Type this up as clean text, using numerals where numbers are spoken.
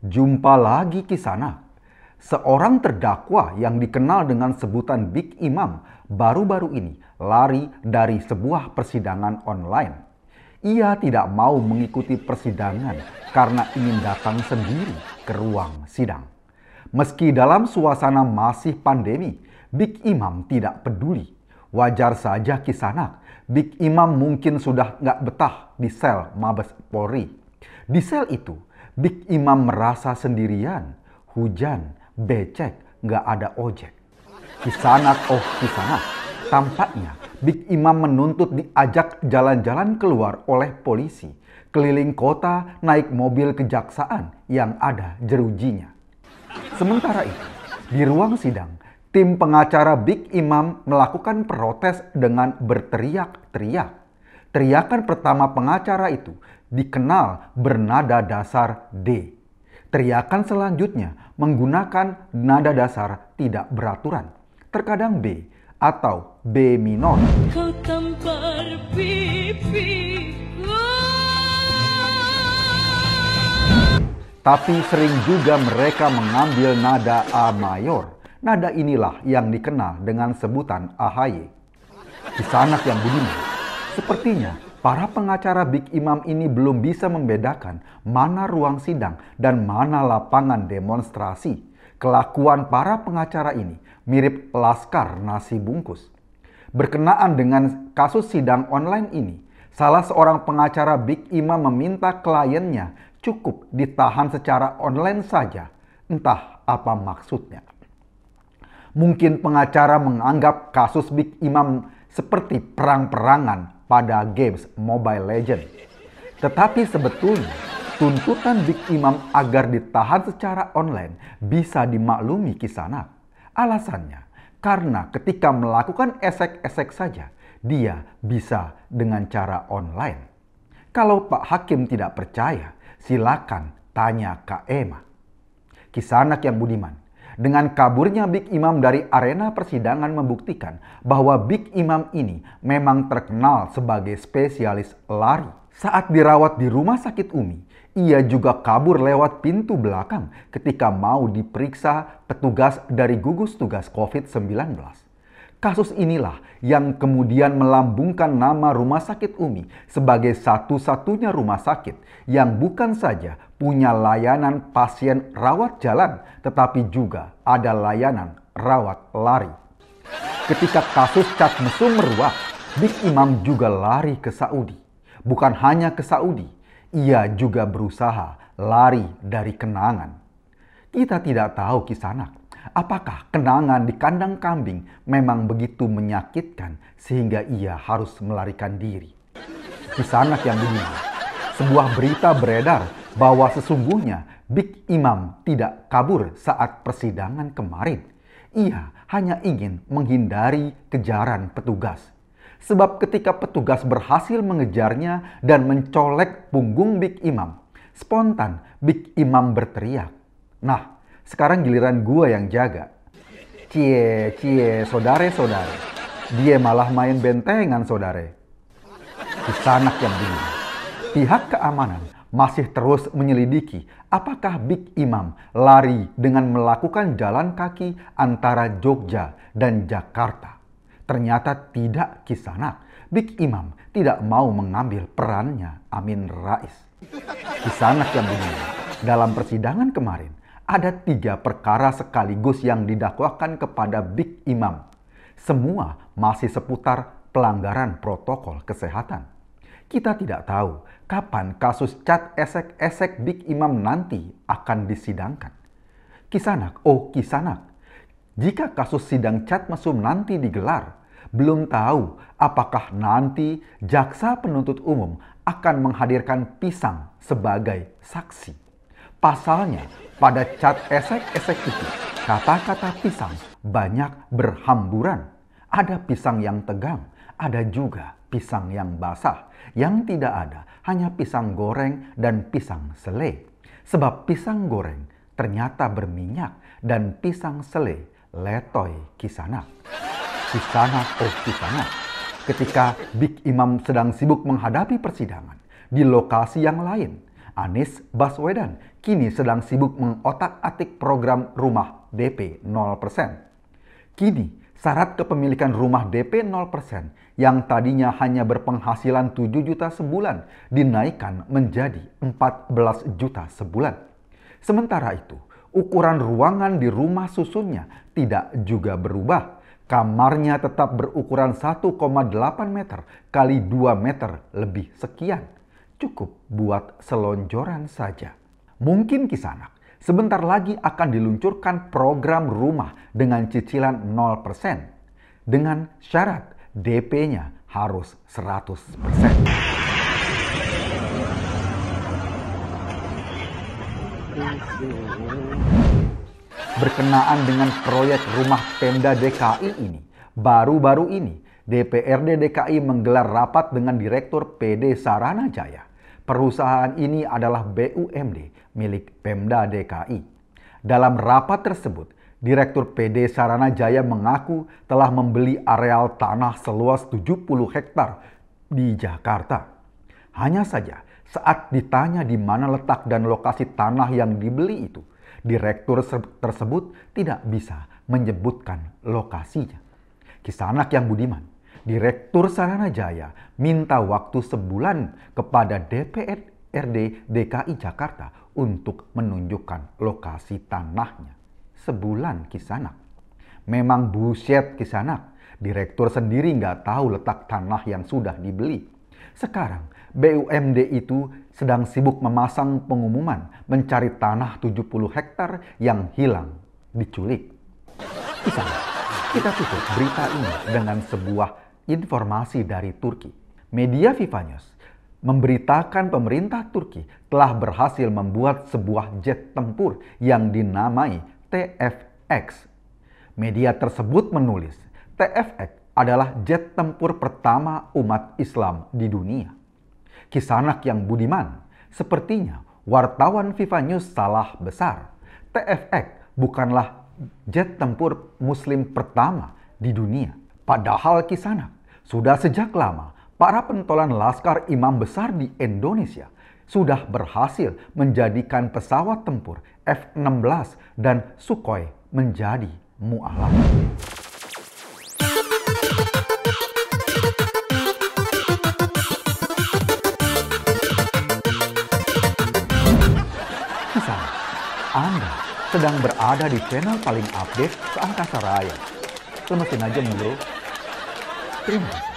Jumpa lagi Kisanak. Seorang terdakwa yang dikenal dengan sebutan Big Imam baru-baru ini lari dari sebuah persidangan online. Ia tidak mau mengikuti persidangan karena ingin datang sendiri ke ruang sidang. Meski dalam suasana masih pandemi, Big Imam tidak peduli. Wajar saja Kisanak, Big Imam mungkin sudah nggak betah di sel Mabes Polri. Di sel itu, Big Imam merasa sendirian, hujan, becek, nggak ada ojek. Kisanak, tampaknya Big Imam menuntut diajak jalan-jalan keluar oleh polisi, keliling kota naik mobil kejaksaan yang ada jerujinya. Sementara itu, di ruang sidang, tim pengacara Big Imam melakukan protes dengan berteriak-teriak. Teriakan pertama pengacara itu dikenal bernada dasar D. Teriakan selanjutnya menggunakan nada dasar tidak beraturan, terkadang B atau B minor. Kau tampar pipiku. Tapi sering juga mereka mengambil nada A mayor. Nada inilah yang dikenal dengan sebutan AHY. Kisanak yang budiman. Sepertinya para pengacara Big Imam ini belum bisa membedakan mana ruang sidang dan mana lapangan demonstrasi. Kelakuan para pengacara ini mirip laskar nasi bungkus. Berkenaan dengan kasus sidang online ini, salah seorang pengacara Big Imam meminta kliennya cukup ditahan secara online saja. Entah apa maksudnya. Mungkin pengacara menganggap kasus Big Imam seperti perang-perangan pada games Mobile Legends. Tetapi sebetulnya tuntutan Big Imam agar ditahan secara online bisa dimaklumi Kisanak. Alasannya, karena ketika melakukan esek-esek saja, dia bisa dengan cara online. Kalau Pak Hakim tidak percaya, silakan tanya Kak Ema. Kisanak yang budiman. Dengan kaburnya Big Imam dari arena persidangan membuktikan bahwa Big Imam ini memang terkenal sebagai spesialis lari. Saat dirawat di rumah sakit Umi, ia juga kabur lewat pintu belakang ketika mau diperiksa petugas dari gugus tugas COVID-19. Kasus inilah yang kemudian melambungkan nama Rumah Sakit Umi sebagai satu-satunya rumah sakit yang bukan saja punya layanan pasien rawat jalan, tetapi juga ada layanan rawat lari. Ketika kasus cat mesum meruak, Big Imam juga lari ke Saudi. Bukan hanya ke Saudi, ia juga berusaha lari dari kenangan. Kita tidak tahu Kisanak, apakah kenangan di kandang kambing memang begitu menyakitkan sehingga ia harus melarikan diri. Kisanak yang begini, sebuah berita beredar bahwa sesungguhnya Big Imam tidak kabur saat persidangan kemarin. Ia hanya ingin menghindari kejaran petugas. Sebab ketika petugas berhasil mengejarnya dan mencolek punggung Big Imam, spontan Big Imam berteriak, "Nah, sekarang giliran gua yang jaga. Cie, saudare. Dia malah main bentengan, saudare." Kisanak yang bingung. Pihak keamanan masih terus menyelidiki apakah Big Imam lari dengan melakukan jalan kaki antara Jogja dan Jakarta. Ternyata tidak Kisanak. Big Imam tidak mau mengambil perannya Amin Rais. Kisanak yang bingung. Dalam persidangan kemarin, ada 3 perkara sekaligus yang didakwakan kepada Big Imam. Semua masih seputar pelanggaran protokol kesehatan. Kita tidak tahu kapan kasus cat esek-esek Big Imam nanti akan disidangkan. Kisanak, jika kasus sidang cat mesum nanti digelar, belum tahu apakah nanti jaksa penuntut umum akan menghadirkan pisang sebagai saksi. Pasalnya, pada cat esek-esek itu, kata-kata pisang banyak berhamburan. Ada pisang yang tegang, ada juga pisang yang basah. Yang tidak ada hanya pisang goreng dan pisang sele. Sebab pisang goreng ternyata berminyak dan pisang sele letoy Kisanak. Kisanak. Ketika Big Imam sedang sibuk menghadapi persidangan di lokasi yang lain, Anies Baswedan kini sedang sibuk mengotak-atik program rumah DP 0%. Kini syarat kepemilikan rumah DP 0% yang tadinya hanya berpenghasilan 7 juta sebulan dinaikkan menjadi 14 juta sebulan. Sementara itu, ukuran ruangan di rumah susunnya tidak juga berubah. Kamarnya tetap berukuran 1,8 meter kali 2 meter lebih sekian. Cukup buat selonjoran saja. Mungkin Kisanak sebentar lagi akan diluncurkan program rumah dengan cicilan 0% dengan syarat DP-nya harus 100%. Berkenaan dengan proyek rumah Pemda DKI ini, baru-baru ini DPRD DKI menggelar rapat dengan Direktur PD Saranajaya. Perusahaan ini adalah BUMD milik Pemda DKI. Dalam rapat tersebut, Direktur PD Saranajaya mengaku telah membeli areal tanah seluas 70 hektar di Jakarta. Hanya saja, saat ditanya di mana letak dan lokasi tanah yang dibeli itu, Direktur tersebut tidak bisa menyebutkan lokasinya. Kisanak yang budiman, Direktur Saranajaya minta waktu sebulan kepada DPRD DKI Jakarta untuk menunjukkan lokasi tanahnya. Sebulan Kisanak. Memang buset Kisanak. Direktur sendiri nggak tahu letak tanah yang sudah dibeli. Sekarang BUMD itu sedang sibuk memasang pengumuman mencari tanah 70 hektar yang hilang diculik. Kisanak, kita tutup berita ini dengan sebuah informasi dari Turki. Media Viva News memberitakan pemerintah Turki telah berhasil membuat sebuah jet tempur yang dinamai TFX. Media tersebut menulis, TFX adalah jet tempur pertama umat Islam di dunia. Kisanak yang budiman, sepertinya wartawan Viva News salah besar. TFX bukanlah jet tempur Muslim pertama di dunia. Padahal Kisanak, sudah sejak lama para pentolan Laskar Imam Besar di Indonesia sudah berhasil menjadikan pesawat tempur F-16 dan Sukhoi menjadi mu'alaf. Misalnya, Anda sedang berada di channel paling update seangkasa raya. Lemesin aja dulu. Terima kasih.